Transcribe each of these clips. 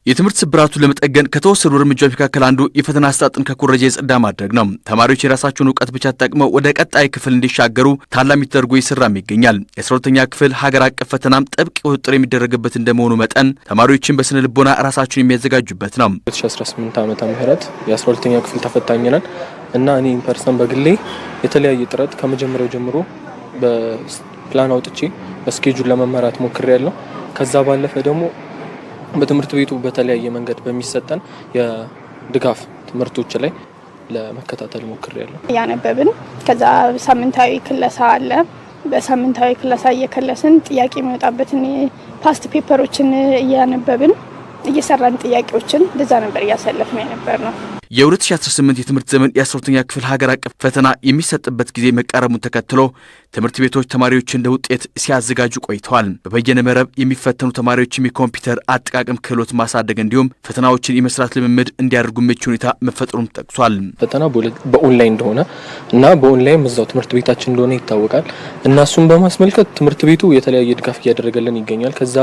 የትምህርት ስብራቱን ለመጠገን ከተወሰዱ እርምጃዎች መካከል አንዱ የፈተና አሰጣጥን ከኩረጃ የጸዳ ማድረግ ነው። ተማሪዎች የራሳቸውን ዕውቀት ብቻ ተጠቅመው ወደ ቀጣይ ክፍል እንዲሻገሩ ታላሚ ተደርጎ ይሰራም ይገኛል። የ12ኛ ክፍል ሀገር አቀፍ ፈተናም ጥብቅ ቁጥጥር የሚደረግበት እንደመሆኑ መጠን ተማሪዎችን በስነ ልቦና ራሳቸውን የሚያዘጋጁበት ነው። 2018 ዓመተ ምህረት የ12ኛ ክፍል ተፈታኝ ነን እና እኔ ፐርሰን በግሌ የተለያየ ጥረት ከመጀመሪያው ጀምሮ በፕላን አውጥቼ በስኬጁል ለመመራት ሞክሬያለሁ። ከዛ ባለፈ ደግሞ በትምህርት ቤቱ በተለያየ መንገድ በሚሰጠን የድጋፍ ትምህርቶች ላይ ለመከታተል ሞክሬያለሁ። ያነበብን ከዛ ሳምንታዊ ክለሳ አለ። በሳምንታዊ ክለሳ እየከለስን ጥያቄ የሚወጣበትን ፓስት ፔፐሮችን እያነበብን እየሰራን ጥያቄዎችን እንደዛ ነበር እያሰለፍን የነበር ነው። የ2018 የትምህርት ዘመን የ12ኛ ክፍል ሀገር አቀፍ ፈተና የሚሰጥበት ጊዜ መቃረሙን ተከትሎ ትምህርት ቤቶች ተማሪዎችን ለውጤት ሲያዘጋጁ ቆይተዋል። በበየነ መረብ የሚፈተኑ ተማሪዎችም የኮምፒውተር አጠቃቀም ክህሎት ማሳደግ እንዲሁም ፈተናዎችን የመስራት ልምምድ እንዲያደርጉ ምቹ ሁኔታ መፈጠሩን ጠቅሷል። ፈተና በኦንላይን እንደሆነ እና በኦንላይን እዛው ትምህርት ቤታችን እንደሆነ ይታወቃል እና እሱን በማስመልከት ትምህርት ቤቱ የተለያየ ድጋፍ እያደረገልን ይገኛል። ከዛ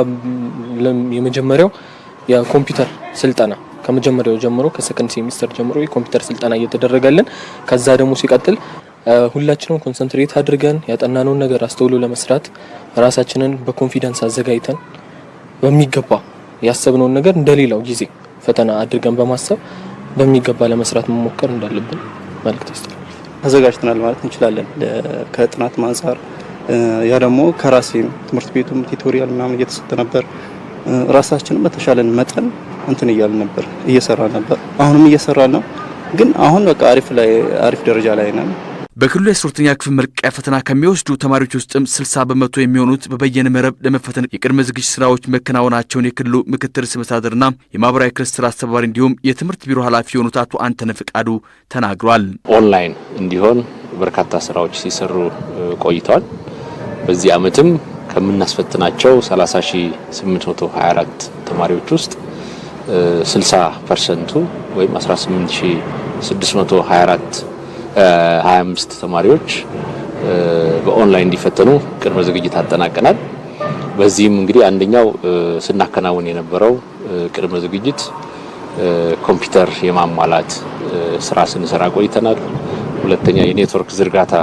የመጀመሪያው የኮምፒውተር ስልጠና ከመጀመሪያው ጀምሮ ከሰከንድ ሴሚስተር ጀምሮ የኮምፒውተር ስልጠና እየተደረገልን ከዛ ደግሞ ሲቀጥል ሁላችንም ኮንሰንትሬት አድርገን ያጠናነውን ነገር አስተውሎ ለመስራት ራሳችንን በኮንፊደንስ አዘጋጅተን በሚገባ ያሰብነውን ነገር እንደሌላው ጊዜ ፈተና አድርገን በማሰብ በሚገባ ለመስራት መሞከር እንዳለብን መልእክት አስተላልፋለሁ። አዘጋጅተናል ማለት እንችላለን። ከጥናት አንፃር ያ ደግሞ ከራሴም ትምህርት ቤቱም ቲዩቶሪያል ምናምን እየተሰጠ ነበር። ራሳችንን በተሻለን መጠን እንትን እያልን ነበር እየሰራን ነበር። አሁንም እየሰራን ነው። ግን አሁን በቃ አሪፍ ደረጃ ላይ ነን። በክልሉ የ12ኛ ክፍል መልቀቂያ ፈተና ከሚወስዱ ተማሪዎች ውስጥም 60 በመቶ የሚሆኑት በበየነ መረብ ለመፈተን የቅድመ ዝግጅት ስራዎች መከናወናቸውን የክልሉ ምክትል ርዕሰ መስተዳድርና የማህበራዊ ክለስተር አስተባባሪ እንዲሁም የትምህርት ቢሮ ኃላፊ የሆኑት አቶ አንተነህ ፍቃዱ ተናግሯል። ኦንላይን እንዲሆን በርካታ ስራዎች ሲሰሩ ቆይተዋል። በዚህ ዓመትም ከምናስፈትናቸው 30824 ተማሪዎች ውስጥ 60% ወይም 18624 ተማሪዎች በኦንላይን እንዲፈተኑ ቅድመ ዝግጅት አጠናቀናል። በዚህም እንግዲህ አንደኛው ስናከናውን የነበረው ቅድመ ዝግጅት ኮምፒውተር የማሟላት ስራ ስንሰራ ቆይተናል። ሁለተኛ የኔትወርክ ዝርጋታ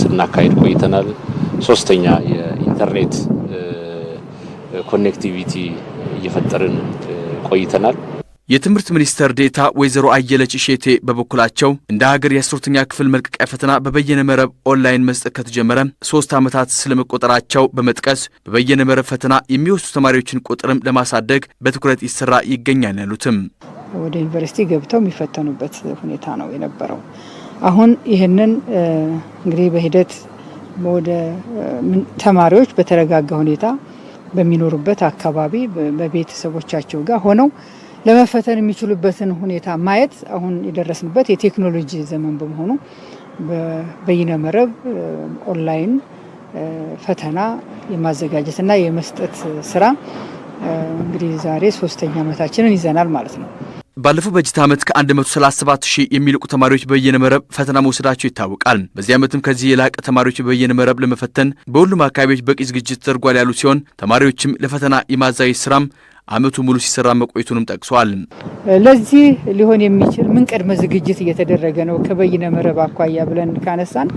ስናካሄድ ቆይተናል። ሶስተኛ የኢንተርኔት ኮኔክቲቪቲ እየፈጠርን ቆይተናል። የትምህርት ሚኒስትር ዴኤታ ወይዘሮ አየለች እሼቴ በበኩላቸው እንደ ሀገር የ12ኛ ክፍል መልቀቂያ ፈተና በበየነ መረብ ኦንላይን መስጠት ከተጀመረ 3 ዓመታት ስለመቆጠራቸው በመጥቀስ በበየነ መረብ ፈተና የሚወስዱ ተማሪዎችን ቁጥርም ለማሳደግ በትኩረት ይሰራ ይገኛል ያሉትም ወደ ዩኒቨርሲቲ ገብተው የሚፈተኑበት ሁኔታ ነው የነበረው። አሁን ይህንን እንግዲህ በሂደት ወደ ተማሪዎች በተረጋጋ ሁኔታ በሚኖሩበት አካባቢ በቤተሰቦቻቸው ጋር ሆነው ለመፈተን የሚችሉበትን ሁኔታ ማየት አሁን የደረስንበት የቴክኖሎጂ ዘመን በመሆኑ በበይነ መረብ ኦንላይን ፈተና የማዘጋጀትና የመስጠት ስራ እንግዲህ ዛሬ 3ኛ ዓመታችንን ይዘናል ማለት ነው። ባለፈው በጀት ዓመት ከ137,000 የሚልቁ ተማሪዎች በበየነ መረብ ፈተና መውሰዳቸው ይታወቃል። በዚህ ዓመትም ከዚህ የላቀ ተማሪዎች በበየነ መረብ ለመፈተን በሁሉም አካባቢዎች በቂ ዝግጅት ተደርጓል ያሉ ሲሆን ተማሪዎችም ለፈተና የማዘጋጀት ስራም ዓመቱ ሙሉ ሲሰራ መቆየቱንም ጠቅሷል። ለዚህ ሊሆን የሚችል ምን ቅድመ ዝግጅት እየተደረገ ነው ከበይነ መረብ አኳያ ብለን ካነሳን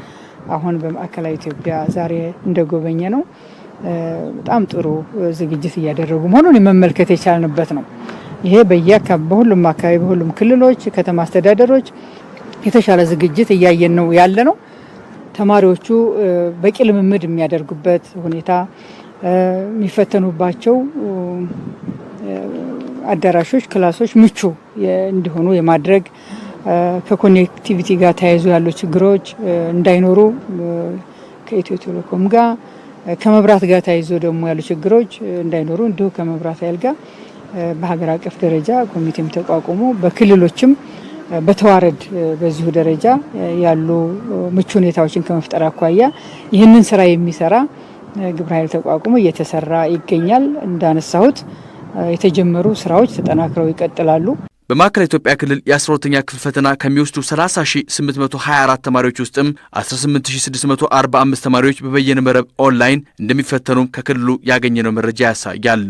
አሁን በማዕከላዊ ኢትዮጵያ ዛሬ እንደጎበኘ ነው በጣም ጥሩ ዝግጅት እያደረጉ መሆኑን መመልከት የቻልንበት ነው። ይሄ በሁሉም አካባቢ በሁሉም ክልሎች ከተማ አስተዳደሮች የተሻለ ዝግጅት እያየን ነው ያለ ነው። ተማሪዎቹ በቂ ልምምድ የሚያደርጉበት ሁኔታ የሚፈተኑባቸው አዳራሾች፣ ክላሶች ምቹ እንዲሆኑ የማድረግ ከኮኔክቲቪቲ ጋር ተያይዞ ያሉ ችግሮች እንዳይኖሩ ከኢትዮ ቴሌኮም ጋር ከመብራት ጋር ተያይዞ ደግሞ ያሉ ችግሮች እንዳይኖሩ እንዲሁ ከመብራት ኃይል ጋር በሀገር አቀፍ ደረጃ ኮሚቴም ተቋቁሞ በክልሎችም በተዋረድ በዚሁ ደረጃ ያሉ ምቹ ሁኔታዎችን ከመፍጠር አኳያ ይህንን ስራ የሚሰራ ግብረ ኃይል ተቋቁሞ እየተሰራ ይገኛል። እንዳነሳሁት የተጀመሩ ስራዎች ተጠናክረው ይቀጥላሉ። በማዕከላዊ ኢትዮጵያ ክልል የ12ኛ ክፍል ፈተና ከሚወስዱ 30,824 ተማሪዎች ውስጥም 18,645 ተማሪዎች በበየነ መረብ ኦንላይን እንደሚፈተኑ ከክልሉ ያገኘነው መረጃ ያሳያል።